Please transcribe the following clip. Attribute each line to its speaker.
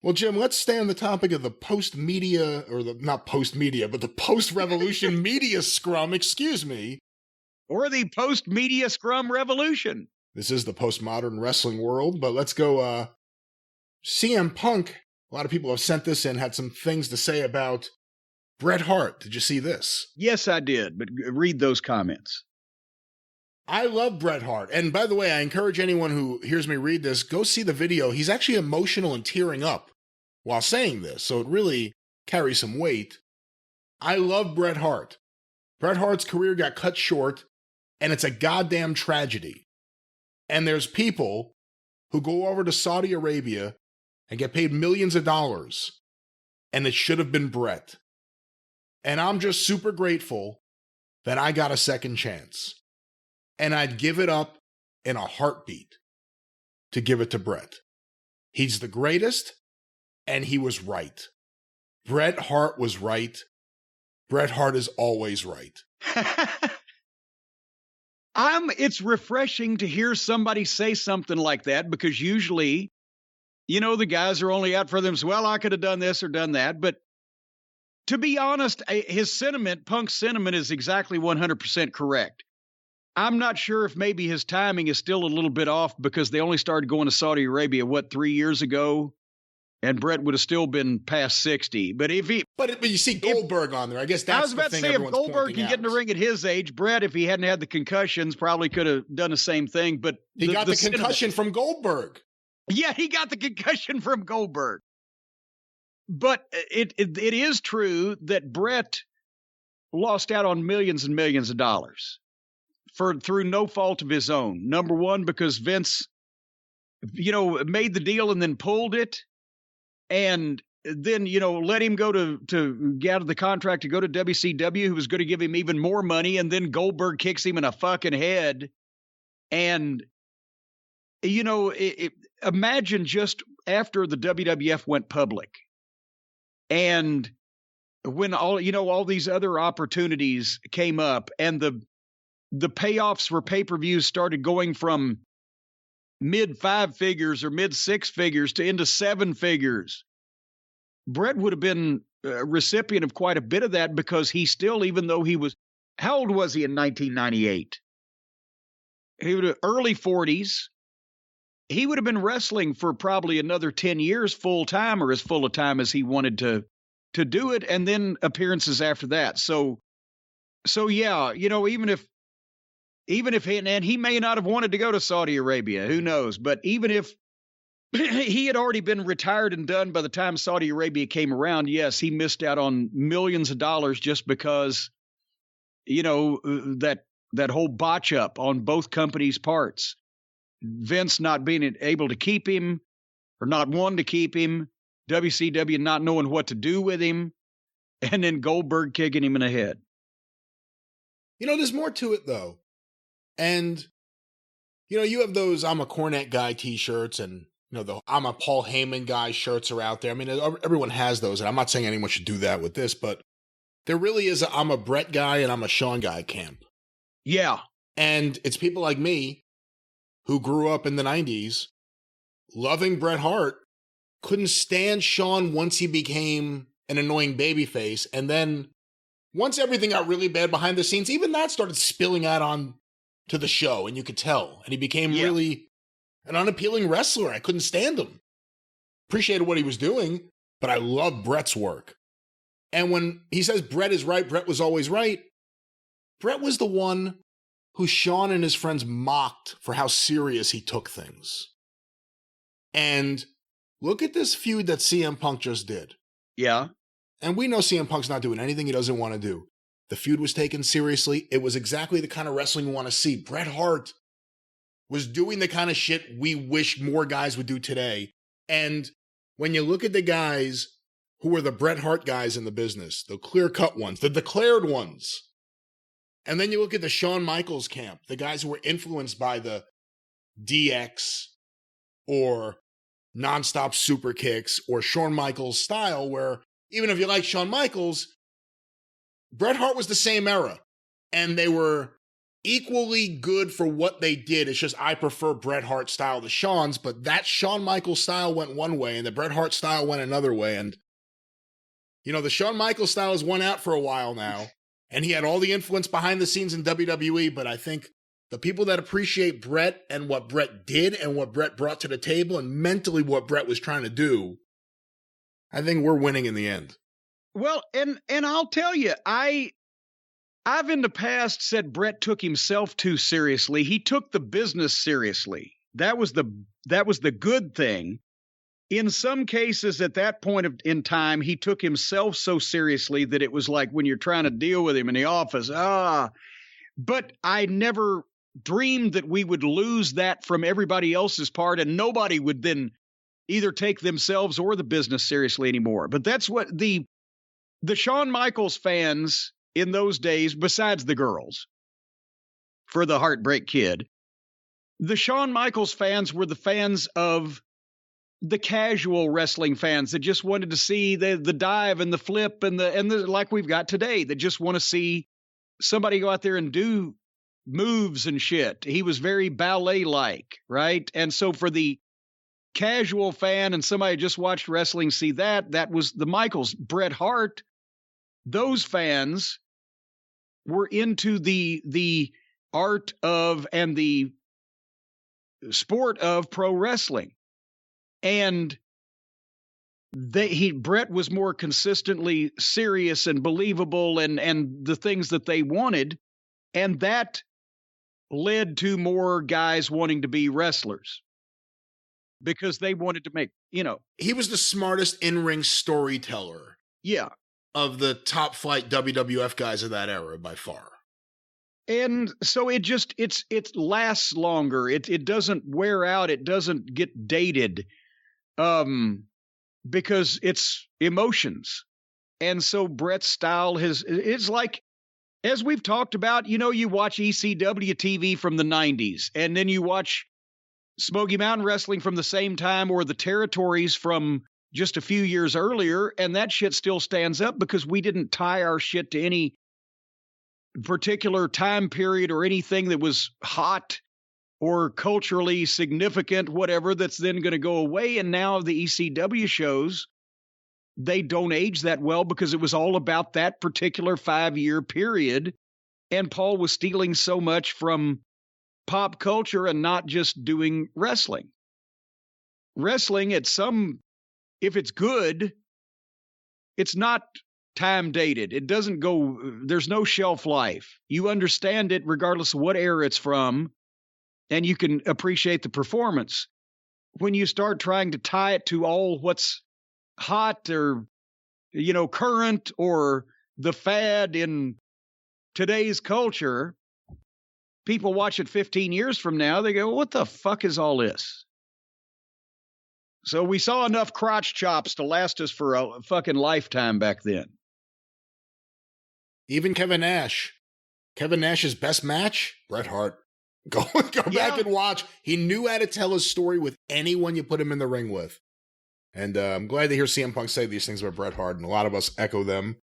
Speaker 1: Well, Jim, let's stay on the topic of the post-media, or not post-media, but the post-revolution media scrum, excuse me.
Speaker 2: Or the post-media scrum revolution.
Speaker 1: This is the postmodern wrestling world, but let's go, CM Punk. A lot of people have sent this in, had some things to say about Bret Hart. Did you see this?
Speaker 2: Yes, I did, but read those comments.
Speaker 1: I love Bret Hart. And by the way, I encourage anyone who hears me read this, go see the video. He's actually emotional and tearing up while saying this, so it really carries some weight. I love Bret Hart. Bret Hart's career got cut short, and it's a goddamn tragedy. And there's people who go over to Saudi Arabia and get paid millions of dollars, and it should have been Bret. And I'm just super grateful that I got a second chance. And I'd give it up in a heartbeat to give it to Bret. He's the greatest, and he was right. Bret Hart was right. Bret Hart is always right.
Speaker 2: It's refreshing to hear somebody say something like that, because usually, the guys are only out for themselves. Well, I could have done this or done that. But to be honest, Punk's sentiment is exactly 100% correct. I'm not sure if maybe his timing is still a little bit off, because they only started going to Saudi Arabia, 3 years ago? And Bret would have still been past 60. But
Speaker 1: But you see Goldberg on there. I guess that's the thing everyone's pointing out.
Speaker 2: I was about to say, if Goldberg can get in the ring at his age, Bret, if he hadn't had the concussions, probably could have done the same thing. But
Speaker 1: he got the concussion from Goldberg.
Speaker 2: Yeah, he got the concussion from Goldberg. But it is true that Bret lost out on millions and millions of dollars through no fault of his own. Number one, because Vince, made the deal and then pulled it. And then, let him go to get out of the contract to go to WCW, who was going to give him even more money. And then Goldberg kicks him in the fucking head. And, imagine just after the WWF went public, and when all these other opportunities came up, and the payoffs for pay-per-views started going from mid 5 figures or mid 6 figures to into 7 figures. Bret would have been a recipient of quite a bit of that, because he still, even though he was, how old was he in 1998? He would have early 40s. He would have been wrestling for probably another 10 years full time, or as full a time as he wanted to do it, and then appearances after that. So yeah, even if he may not have wanted to go to Saudi Arabia, who knows? But even if he had already been retired and done by the time Saudi Arabia came around, yes, he missed out on millions of dollars just because, that whole botch up on both companies' parts. Vince not being able to keep him, or not wanting to keep him, WCW not knowing what to do with him, and then Goldberg kicking him in the head.
Speaker 1: There's more to it, though. And, you have those I'm a Cornette guy t-shirts, and, the I'm a Paul Heyman guy shirts are out there. I mean, everyone has those, and I'm not saying anyone should do that with this, but there really is a I'm a Bret guy and I'm a Shawn guy camp.
Speaker 2: Yeah.
Speaker 1: And it's people like me who grew up in the 90s loving Bret Hart, couldn't stand Shawn once he became an annoying babyface, and then once everything got really bad behind the scenes, even that started spilling out on to the show, and you could tell. And he became really an unappealing wrestler. I couldn't stand him. Appreciated what he was doing, but I love Bret's work. And when he says Bret is right, Bret was always right, Bret was the one who Shawn and his friends mocked for how serious he took things. And look at this feud that CM Punk just did.
Speaker 2: Yeah.
Speaker 1: And we know CM Punk's not doing anything he doesn't want to do. The feud was taken seriously. It was exactly the kind of wrestling we want to see. Bret Hart was doing the kind of shit we wish more guys would do today. And when you look at the guys who were the Bret Hart guys in the business, the clear-cut ones, the declared ones, and then you look at the Shawn Michaels camp, the guys who were influenced by the DX or nonstop super kicks or Shawn Michaels style, where even if you like Shawn Michaels, Bret Hart was the same era. And they were equally good for what they did. It's just I prefer Bret Hart style to Shawn's, but that Shawn Michaels style went one way and the Bret Hart style went another way. And, you know, the Shawn Michaels style has won out for a while now, and he had all the influence behind the scenes in WWE, but I think the people that appreciate Bret and what Bret did and what Bret brought to the table and mentally what Bret was trying to do, I think we're winning in the end.
Speaker 2: Well, and I'll tell you, I've in the past said Bret took himself too seriously. He took the business seriously. That was the good thing. In some cases at that point in time, he took himself so seriously that it was like when you're trying to deal with him in the office, but I never dreamed that we would lose that from everybody else's part and nobody would then either take themselves or the business seriously anymore. But that's what the Shawn Michaels fans in those days, besides the girls, for the Heartbreak Kid, the Shawn Michaels fans were the fans of the casual wrestling fans that just wanted to see the dive and the flip and the like we've got today, that just want to see somebody go out there and do moves and shit. He was very ballet-like, right? And so for the casual fan and somebody who just watched wrestling see that was the Michaels. Bret Hart, those fans were into the art of and the sport of pro wrestling. And Bret was more consistently serious and believable and the things that they wanted. And that led to more guys wanting to be wrestlers because they wanted to make,
Speaker 1: He was the smartest in-ring storyteller.
Speaker 2: Yeah.
Speaker 1: Of the top flight WWF guys of that era by far.
Speaker 2: And so it lasts longer. It doesn't wear out. It doesn't get dated. Because it's emotions. And so Bret's style it's like, as we've talked about, you watch ECW TV from the 90s, and then you watch Smoky Mountain Wrestling from the same time, or the Territories from just a few years earlier, and that shit still stands up because we didn't tie our shit to any particular time period or anything that was hot or culturally significant, whatever, that's then going to go away. And now the ECW shows, they don't age that well because it was all about that particular 5-year period. And Paul was stealing so much from pop culture and not just doing wrestling. Wrestling, if it's good, it's not time dated. It doesn't go, there's no shelf life. You understand it regardless of what era it's from, and you can appreciate the performance. When you start trying to tie it to all what's hot or, current or the fad in today's culture, people watch it 15 years from now, they go, what the fuck is all this? So we saw enough crotch chops to last us for a fucking lifetime back then.
Speaker 1: Even Kevin Nash. Kevin Nash's best match? Bret Hart. Go back and watch. He knew how to tell his story with anyone you put him in the ring with. And I'm glad to hear CM Punk say these things about Bret Hart, and a lot of us echo them.